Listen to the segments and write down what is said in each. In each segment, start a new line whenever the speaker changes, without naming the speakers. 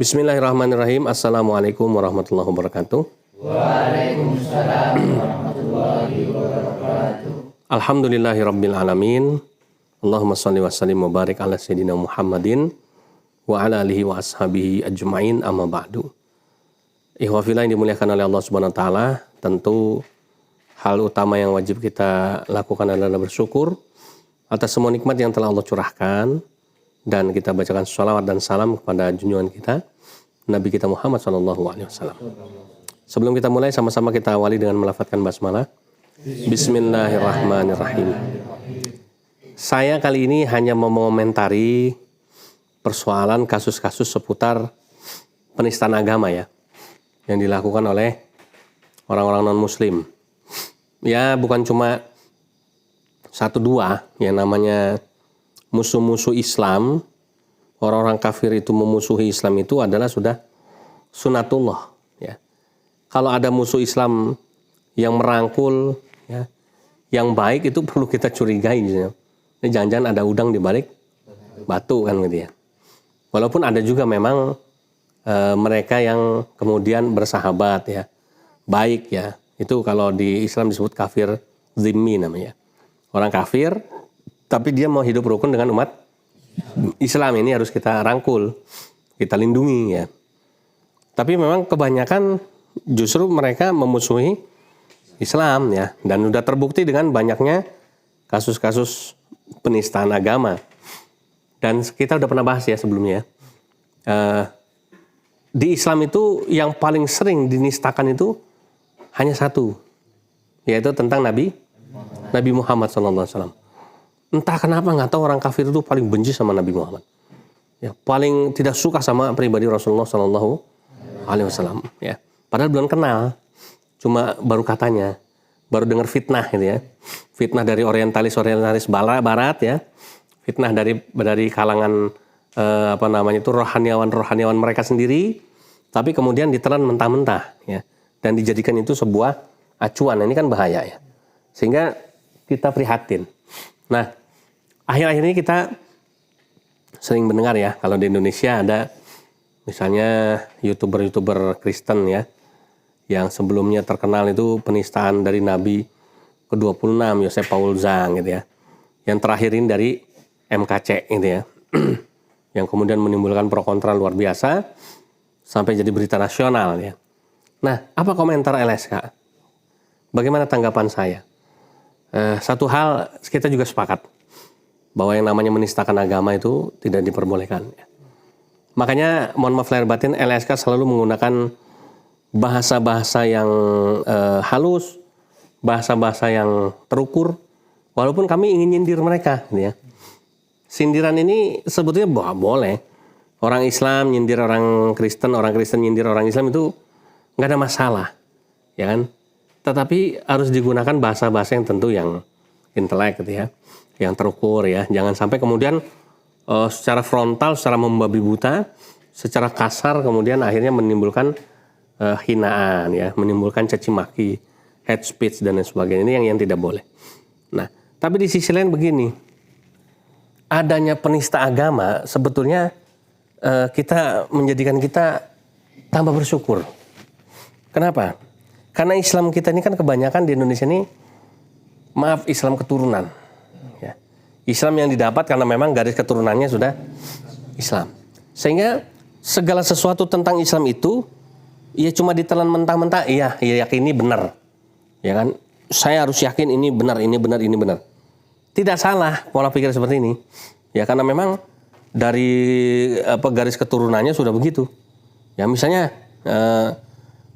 Bismillahirrahmanirrahim. Assalamualaikum warahmatullahi wabarakatuh.
Waalaikumsalam warahmatullahi wabarakatuh.
Alhamdulillahirabbil alamin. Allahumma shalli wa sallim wa barik ala sayyidina Muhammadin wa ala alihi wa ashabihi ajmain, amma ba'du. Ikhwah fillah yang dimuliakan oleh Allah Subhanahu wa taala, tentu hal utama yang wajib kita lakukan adalah bersyukur atas semua nikmat yang telah Allah curahkan, dan kita bacakan sholawat dan salam kepada junjungan kita Nabi kita Muhammad SAW. Sebelum kita mulai, sama-sama kita awali dengan melafadzkan basmalah. Bismillahirrahmanirrahim. Saya kali ini hanya mengomentari persoalan kasus-kasus seputar penistaan agama ya, yang dilakukan oleh orang-orang non-muslim. Ya, bukan cuma satu dua yang namanya musuh-musuh Islam. Orang-orang kafir itu memusuhi Islam itu adalah sudah sunatullah ya. Kalau ada musuh Islam yang merangkul ya, yang baik, itu perlu kita curigai ya. Ini jangan-jangan ada udang di balik batu kan gitu ya. Walaupun ada juga memang mereka yang kemudian bersahabat ya, baik ya. Itu kalau di Islam disebut kafir zimmi namanya. Orang kafir tapi dia mau hidup rukun dengan umat Islam, ini harus kita rangkul, kita lindungi ya. Tapi memang kebanyakan justru mereka memusuhi Islam ya, dan sudah terbukti dengan banyaknya kasus-kasus penistaan agama. Dan kita udah pernah bahas ya sebelumnya. Di Islam itu yang paling sering dinistakan itu hanya satu, yaitu tentang Nabi Muhammad SAW. Entah kenapa, nggak tahu orang kafir itu paling benci sama Nabi Muhammad. Ya, paling tidak suka sama pribadi Rasulullah SAW. Ya, padahal belum kenal, cuma baru katanya, baru dengar fitnah gitu ya, fitnah dari orientalis barat ya, fitnah dari kalangan rohaniawan mereka sendiri, tapi kemudian ditelan mentah-mentah ya, dan dijadikan itu sebuah acuan. Ini kan bahaya ya, sehingga kita prihatin. Nah, akhir-akhir ini kita sering mendengar ya, kalau di Indonesia ada misalnya YouTuber Kristen ya, yang sebelumnya terkenal itu penistaan dari Nabi ke-26, Yosef Paul Zhang gitu ya. Yang terakhir ini dari MKC gitu ya, yang kemudian menimbulkan pro kontra luar biasa, sampai jadi berita nasional ya. Nah, apa komentar LSK? Bagaimana tanggapan saya? Satu hal kita juga sepakat, bahwa yang namanya menistakan agama itu tidak diperbolehkan. Makanya mohon maaf lahir batin, LSK selalu menggunakan bahasa-bahasa yang halus, bahasa-bahasa yang terukur, walaupun kami ingin nyindir mereka. Ya. Sindiran ini sebetulnya boleh. Orang Islam nyindir orang Kristen nyindir orang Islam itu nggak ada masalah, ya kan? Tetapi harus digunakan bahasa-bahasa yang tentu yang intelek gitu ya, yang terukur ya. Jangan sampai kemudian secara frontal, secara membabi buta, secara kasar kemudian akhirnya menimbulkan hinaan ya, menimbulkan caci maki, hate speech dan lain sebagainya. Ini yang tidak boleh. Nah, tapi di sisi lain begini, adanya penista agama sebetulnya kita menjadikan kita tambah bersyukur. Kenapa? Karena Islam kita ini kan kebanyakan di Indonesia ini, maaf, Islam keturunan. Ya. Islam yang didapat karena memang garis keturunannya sudah Islam. Sehingga segala sesuatu tentang Islam itu, ya cuma ditelan mentah-mentah, iya yakin ini benar. Ya kan? Saya harus yakin ini benar. Tidak salah pola pikir seperti ini. Ya karena memang dari garis keturunannya sudah begitu. Ya misalnya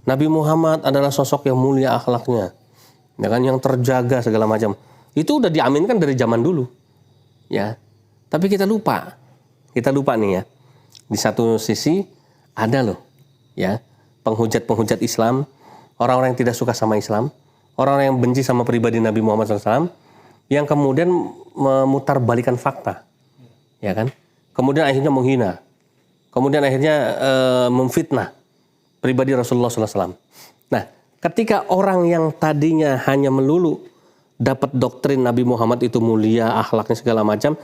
Nabi Muhammad adalah sosok yang mulia akhlaknya, ya kan, yang terjaga segala macam. Itu udah diaminkan dari zaman dulu, ya. Tapi kita lupa nih ya. Di satu sisi ada loh, ya, penghujat Islam, orang-orang yang tidak suka sama Islam, orang-orang yang benci sama pribadi Nabi Muhammad SAW, yang kemudian memutarbalikan fakta, ya kan. Kemudian akhirnya menghina, kemudian akhirnya memfitnah pribadi Rasulullah SAW. Nah, ketika orang yang tadinya hanya melulu dapat doktrin Nabi Muhammad itu mulia, akhlaknya segala macam,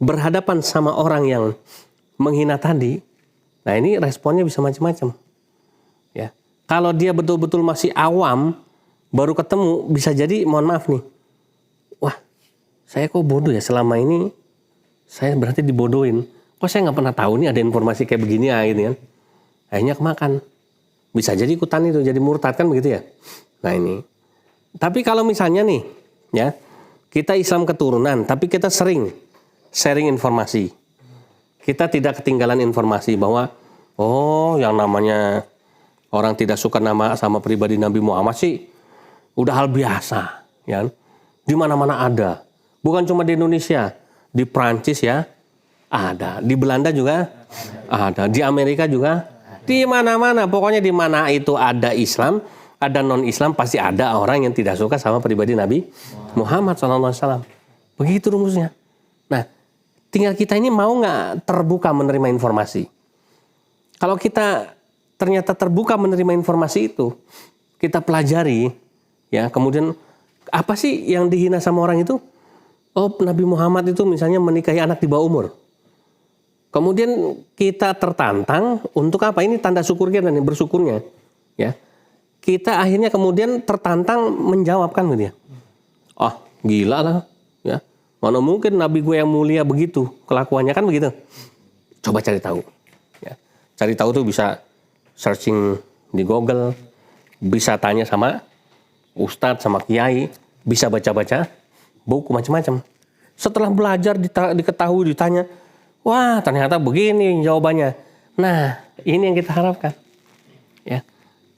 berhadapan sama orang yang menghina tadi, Nah ini responnya bisa macam-macam. Ya, kalau dia betul-betul masih awam, baru ketemu, bisa jadi mohon maaf nih, wah saya kok bodoh ya selama ini, saya berarti dibodohin. Kok saya nggak pernah tahu nih ada informasi kayak begini ya, gitu kan? Akhirnya kemakan. Bisa jadi ikutan itu, jadi murtad kan begitu ya. Nah ini. Tapi kalau misalnya nih, ya kita Islam keturunan, tapi kita sering sharing informasi. Kita tidak ketinggalan informasi bahwa yang namanya orang tidak suka nama sama pribadi Nabi Muhammad sih udah hal biasa, ya. Di mana-mana ada. Bukan cuma di Indonesia, di Prancis ya ada, di Belanda juga ada, di Amerika juga, di mana-mana. Pokoknya di mana itu ada Islam, ada non-Islam, pasti ada orang yang tidak suka sama pribadi Nabi Muhammad SAW. Begitu rumusnya. Nah, tinggal kita ini mau nggak terbuka menerima informasi. Kalau kita ternyata terbuka menerima informasi itu, kita pelajari, ya kemudian apa sih yang dihina sama orang itu? Oh, Nabi Muhammad itu misalnya menikahi anak di bawah umur. Kemudian kita tertantang untuk apa? Ini tanda syukur kita nih, bersyukurnya, ya. Kita akhirnya kemudian tertantang menjawabkan gitu ya. Ah, gila lah, ya. Mana mungkin Nabi gue yang mulia begitu kelakuannya, kan begitu. Coba cari tahu. Ya. Cari tahu tuh bisa searching di Google, bisa tanya sama ustadz, sama kiai, bisa baca-baca buku macam-macam. Setelah belajar diketahui, ditanya, wah ternyata begini jawabannya. Nah, ini yang kita harapkan. Ya.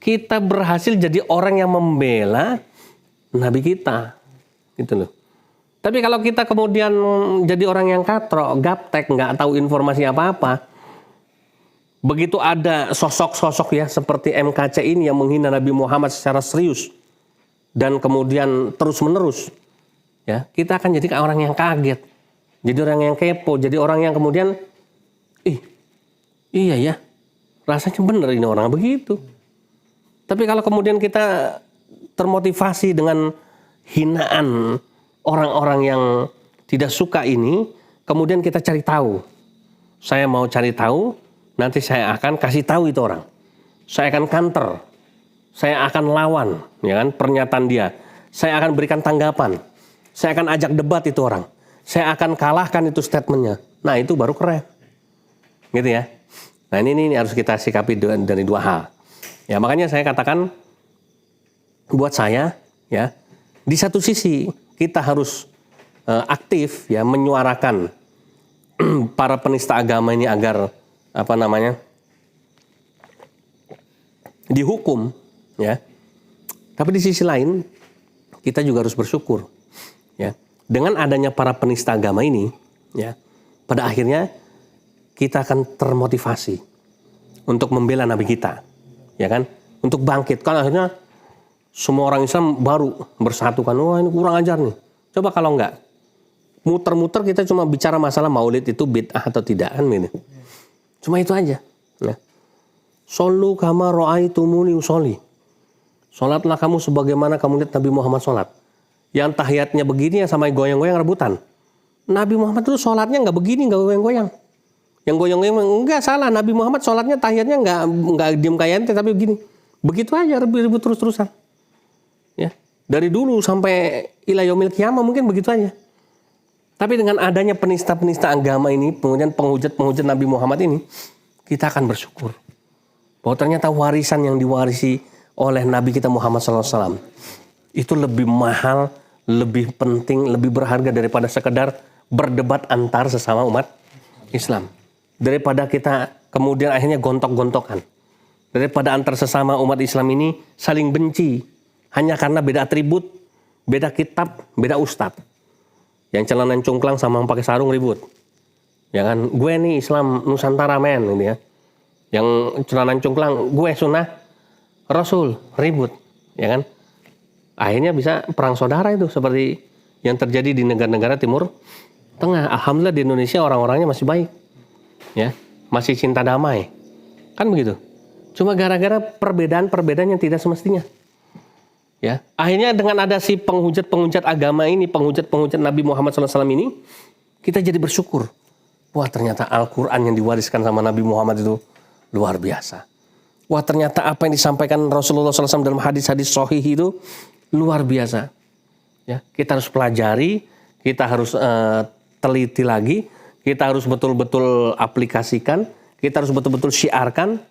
Kita berhasil jadi orang yang membela Nabi kita, gitu loh. Tapi kalau kita kemudian jadi orang yang katrok, gaptek, nggak tahu informasi apa-apa, begitu ada sosok-sosok ya seperti MKC ini yang menghina Nabi Muhammad secara serius dan kemudian terus-menerus, ya kita akan jadi orang yang kaget, jadi orang yang kepo, jadi orang yang kemudian, iya ya, rasanya bener ini orang begitu. Tapi kalau kemudian kita termotivasi dengan hinaan orang-orang yang tidak suka ini, kemudian kita cari tahu. Saya mau cari tahu, nanti saya akan kasih tahu itu orang. Saya akan counter. Saya akan lawan, ya kan, pernyataan dia. Saya akan berikan tanggapan. Saya akan ajak debat itu orang. Saya akan kalahkan itu statementnya. Nah, itu baru keren. Gitu ya. Nah, ini harus kita sikapi dari dua hal. Ya, makanya saya katakan buat saya, ya, di satu sisi kita harus aktif ya menyuarakan para penista agama ini agar dihukum, ya. Tapi di sisi lain kita juga harus bersyukur, ya. Dengan adanya para penista agama ini, ya, pada akhirnya kita akan termotivasi untuk membela Nabi kita, ya kan? Untuk bangkit. Kan akhirnya semua orang Islam baru bersatu kan. Wah, ini kurang ajar nih. Coba kalau enggak, muter-muter kita cuma bicara masalah maulid itu bid'ah atau tidak kan gitu. Cuma itu aja. Ya. Shollu kama ra'aitumuni usolli. Sholatlah kamu sebagaimana kamu lihat Nabi Muhammad sholat. Yang tahiyatnya begini ya sama goyang-goyang rebutan. Nabi Muhammad itu sholatnya nggak begini, nggak goyang-goyang. Yang goyang-goyang enggak salah. Nabi Muhammad sholatnya tahiyatnya nggak diem kayak ente tapi begini. Begitu aja ribut terus-terusan. Ya. Dari dulu sampai ila yaumil qiyamah mungkin begitu aja. Tapi dengan adanya penista-penista agama ini, kemudian penghujat-penghujat Nabi Muhammad ini, kita akan bersyukur bahwa ternyata warisan yang diwarisi oleh Nabi kita Muhammad SAW itu lebih mahal, lebih penting, lebih berharga daripada sekedar berdebat antar sesama umat Islam. Daripada kita kemudian akhirnya gontok-gontokan. Daripada antar sesama umat Islam ini saling benci hanya karena beda atribut, beda kitab, beda ustadz. Yang celana cungklang sama yang pakai sarung ribut. Ya kan, gue nih Islam Nusantara men ini ya. Yang celana cungklang, gue sunnah Rasul, ribut, ya kan? Akhirnya bisa perang saudara itu seperti yang terjadi di negara-negara Timur Tengah. Alhamdulillah di Indonesia orang-orangnya masih baik. Ya, masih cinta damai. Kan begitu. Cuma gara-gara perbedaan-perbedaan yang tidak semestinya. Ya, akhirnya dengan ada si penghujat-penghujat agama ini, penghujat-penghujat Nabi Muhammad SAW ini, kita jadi bersyukur. Wah, ternyata Al-Quran yang diwariskan sama Nabi Muhammad itu luar biasa. Wah, ternyata apa yang disampaikan Rasulullah SAW dalam hadis-hadis sahih itu luar biasa. Ya, kita harus pelajari, kita harus teliti lagi, kita harus betul-betul aplikasikan, kita harus betul-betul syiarkan,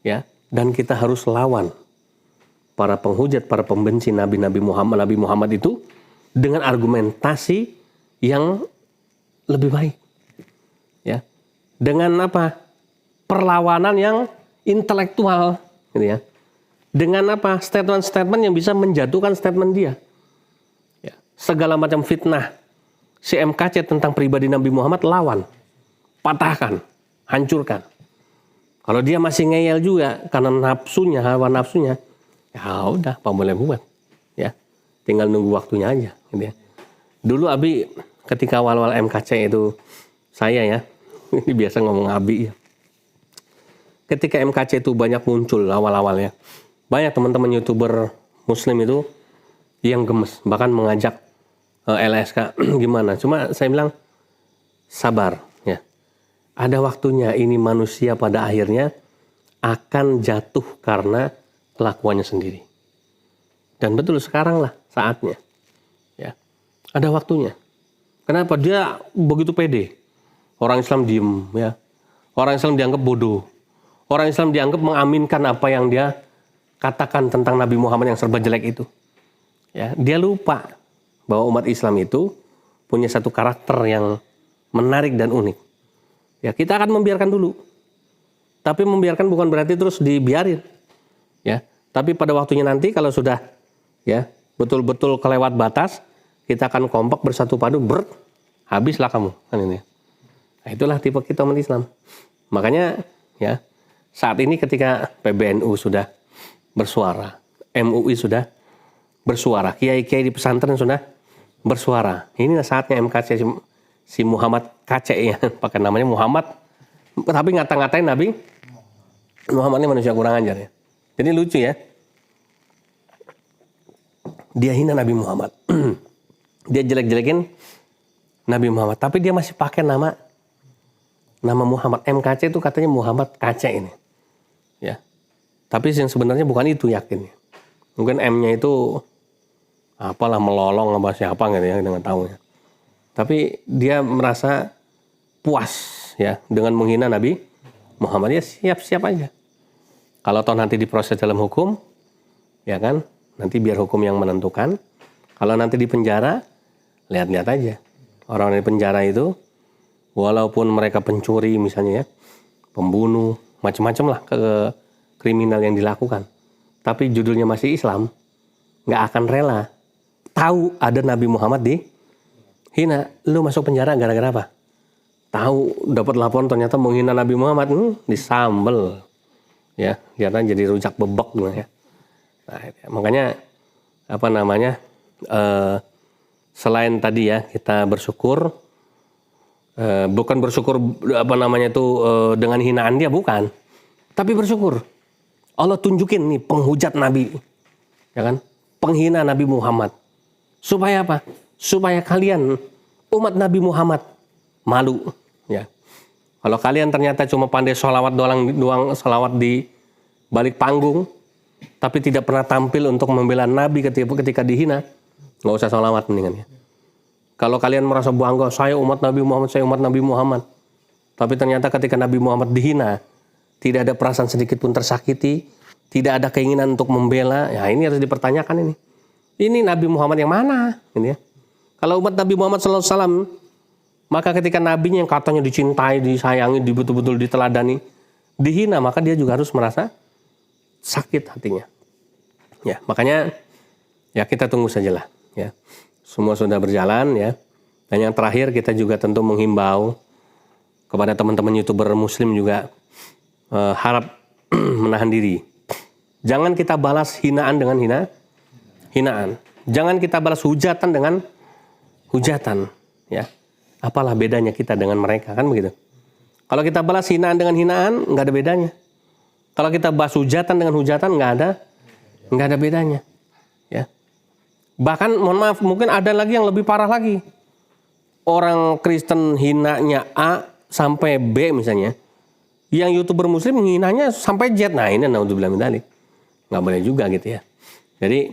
ya, dan kita harus lawan para penghujat, para pembenci Nabi Muhammad itu dengan argumentasi yang lebih baik. Ya. Dengan apa? Perlawanan yang intelektual, gitu ya. Dengan apa? Statement-statement yang bisa menjatuhkan statement dia. Ya. Segala macam fitnah si MKC tentang pribadi Nabi Muhammad lawan, patahkan, hancurkan. Kalau dia masih ngeyel juga karena nafsunya, hawa nafsunya, ya udah, apa boleh buat, ya. Tinggal nunggu waktunya aja, gitu ya. Dulu Abi ketika awal-awal MKC itu saya ya, ini biasa ngomong Abi ya. Ketika MKC itu banyak muncul awal-awalnya, banyak teman-teman YouTuber Muslim itu yang gemes, bahkan mengajak LSK gimana. Cuma saya bilang sabar ya. Ada waktunya ini manusia pada akhirnya akan jatuh karena kelakuannya sendiri. Dan betul sekarang lah saatnya. Ya. Ada waktunya. Kenapa? Dia begitu pede. Orang Islam diem ya. Orang Islam dianggap bodoh. Orang Islam dianggap mengaminkan apa yang dia katakan tentang Nabi Muhammad yang serba jelek itu. Ya, dia lupa bahwa umat Islam itu punya satu karakter yang menarik dan unik. Ya, kita akan membiarkan dulu. Tapi membiarkan bukan berarti terus dibiarin. Ya, tapi pada waktunya nanti kalau sudah ya betul-betul kelewat batas, kita akan kompak bersatu padu, habislah kamu kan ini. Nah, itulah tipe kita umat Islam. Makanya ya saat ini ketika PBNU sudah bersuara, MUI sudah bersuara, kiai-kiai di pesantren sudah bersuara. Inilah saatnya MKC si Muhammad KC ya, pakai namanya Muhammad, tapi ngata-ngatain Nabi Muhammad ini manusia kurang ajar ya. Jadi lucu ya. Dia hina Nabi Muhammad. Dia jelek-jelekin Nabi Muhammad, tapi dia masih pakai nama Muhammad. MKC itu katanya Muhammad KC ini. Ya. Tapi yang sebenarnya bukan itu yakin. Mungkin M-nya itu apalah melolong apa siapa gitu ya, dengan tahu ya. Tapi dia merasa puas ya dengan menghina Nabi Muhammad, ya siap-siap aja. Kalau toh nanti diproses dalam hukum, ya kan, nanti biar hukum yang menentukan. Kalau nanti di penjara, lihat-lihat aja. Orang di penjara itu, walaupun mereka pencuri misalnya ya, pembunuh, macam-macam lah ke kriminal yang dilakukan. Tapi judulnya masih Islam, nggak akan rela. Tahu ada Nabi Muhammad dihina, lu masuk penjara gara-gara apa? Tahu dapat laporan ternyata menghina Nabi Muhammad, disambel. Ya, ternyata jadi rujak bebek ya. Nah, makanya apa namanya? Selain tadi ya kita bersyukur, bukan bersyukur apa namanya itu dengan hinaan dia, bukan. Tapi bersyukur. Allah tunjukin nih penghujat Nabi, ya kan? Penghina Nabi Muhammad. Supaya apa? Supaya kalian umat Nabi Muhammad malu, ya. Kalau kalian ternyata cuma pandai sholawat doang sholawat di balik panggung, tapi tidak pernah tampil untuk membela Nabi ketika dihina, nggak usah sholawat mendingan ya. Kalau kalian merasa bangga, saya umat Nabi Muhammad, saya umat Nabi Muhammad, tapi ternyata ketika Nabi Muhammad dihina, tidak ada perasaan sedikit pun tersakiti, tidak ada keinginan untuk membela, ya ini harus dipertanyakan ini. Ini Nabi Muhammad yang mana? Ini ya. Kalau umat Nabi Muhammad SAW, maka ketika nabinya yang katanya dicintai, disayangi, betul-betul diteladani, dihina, maka dia juga harus merasa sakit hatinya. Ya, makanya ya kita tunggu sajalah ya. Semua sudah berjalan ya. Dan yang terakhir kita juga tentu menghimbau kepada teman-teman YouTuber Muslim juga harap menahan diri. Jangan kita balas hinaan dengan hinaan. Jangan kita balas hujatan dengan hujatan ya. Apalah bedanya kita dengan mereka, kan begitu. Kalau kita balas hinaan dengan hinaan, nggak ada bedanya. Kalau kita balas hujatan dengan hujatan, nggak ada bedanya. Ya. Bahkan, mohon maaf, mungkin ada lagi yang lebih parah lagi. Orang Kristen hinanya A sampai B misalnya, Yang YouTuber muslim menghinanya sampai jet. Nah ini naudzubillah min dzalik. Nggak boleh juga gitu ya. Jadi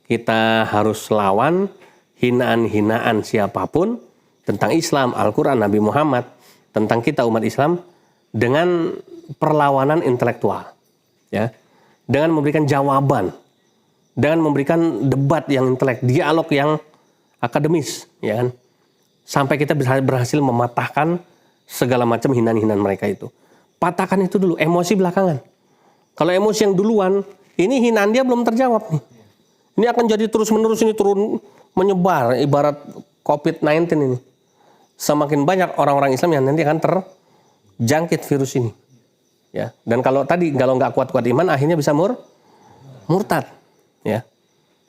kita harus lawan hinaan-hinaan siapapun tentang Islam, Al-Quran, Nabi Muhammad, tentang kita umat Islam dengan perlawanan intelektual. Ya. Dengan memberikan jawaban, dengan memberikan debat yang intelek, dialog yang akademis, ya kan? Sampai kita berhasil mematahkan segala macam hinaan-hinaan mereka itu. Patahkan itu dulu, emosi belakangan. Kalau emosi yang duluan, ini hinaan dia belum terjawab nih. Ini akan jadi terus-menerus ini turun menyebar, ibarat COVID-19 ini. Semakin banyak orang-orang Islam yang nanti akan terjangkit virus ini. Ya, dan kalau nggak kuat-kuat iman, akhirnya bisa murtad. Ya,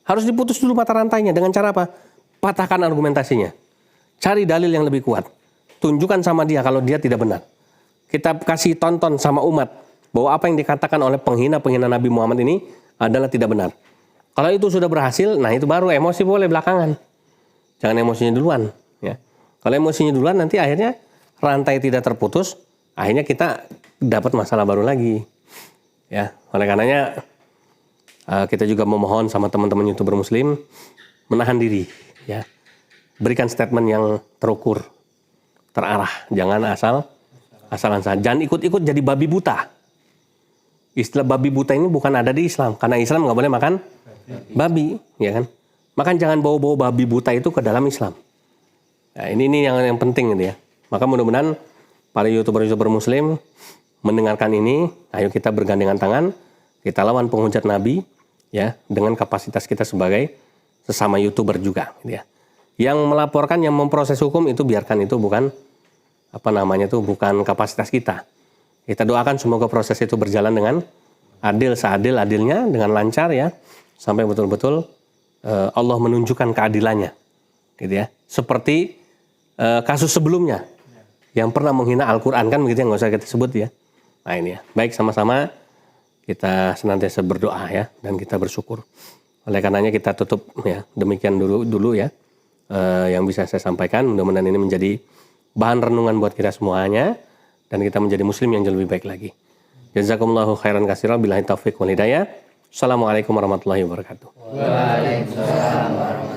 harus diputus dulu mata rantainya dengan cara apa? Patahkan argumentasinya. Cari dalil yang lebih kuat. Tunjukkan sama dia kalau dia tidak benar. Kita kasih tonton sama umat bahwa apa yang dikatakan oleh penghina-penghina Nabi Muhammad ini adalah tidak benar. Kalau itu sudah berhasil, nah itu baru emosi boleh belakangan. Jangan emosinya duluan. Ya. Kalau emosinya duluan nanti akhirnya rantai tidak terputus, akhirnya kita dapat masalah baru lagi. Ya, oleh karenanya kita juga memohon sama teman-teman YouTuber Muslim menahan diri. Ya, berikan statement yang terukur, terarah, jangan asalan saja. Jangan ikut-ikut jadi babi buta. Istilah babi buta ini bukan ada di Islam, karena Islam nggak boleh makan babi, ya kan? Maka jangan bawa-bawa babi buta itu ke dalam Islam. Nah, ini yang penting gitu ya. Maka mudah-mudahan para YouTuber Muslim mendengarkan ini, ayo kita bergandengan tangan, kita lawan penghujat Nabi, ya, dengan kapasitas kita sebagai sesama YouTuber juga, gitu ya. Yang melaporkan, yang memproses hukum itu biarkan, itu bukan bukan kapasitas kita. Kita doakan semoga proses itu berjalan dengan adil, seadil-adilnya, dengan lancar ya, sampai betul-betul Allah menunjukkan keadilannya, gitu ya. Seperti kasus sebelumnya yang pernah menghina Al-Quran, kan begitu ya, nggak usah kita sebut ya. Nah ini ya, baik, sama-sama kita senantiasa berdoa ya, dan kita bersyukur. Oleh karenanya kita tutup ya, demikian dulu ya yang bisa saya sampaikan. Mudah-mudahan ini menjadi bahan renungan buat kita semuanya, dan kita menjadi muslim yang jauh lebih baik lagi. Jazakumullahu khairan katsira, billahi taufiq wal hidayah. Assalamualaikum warahmatullahi wabarakatuh.
Waalaikumsalam warahmatullahi wabarakatuh.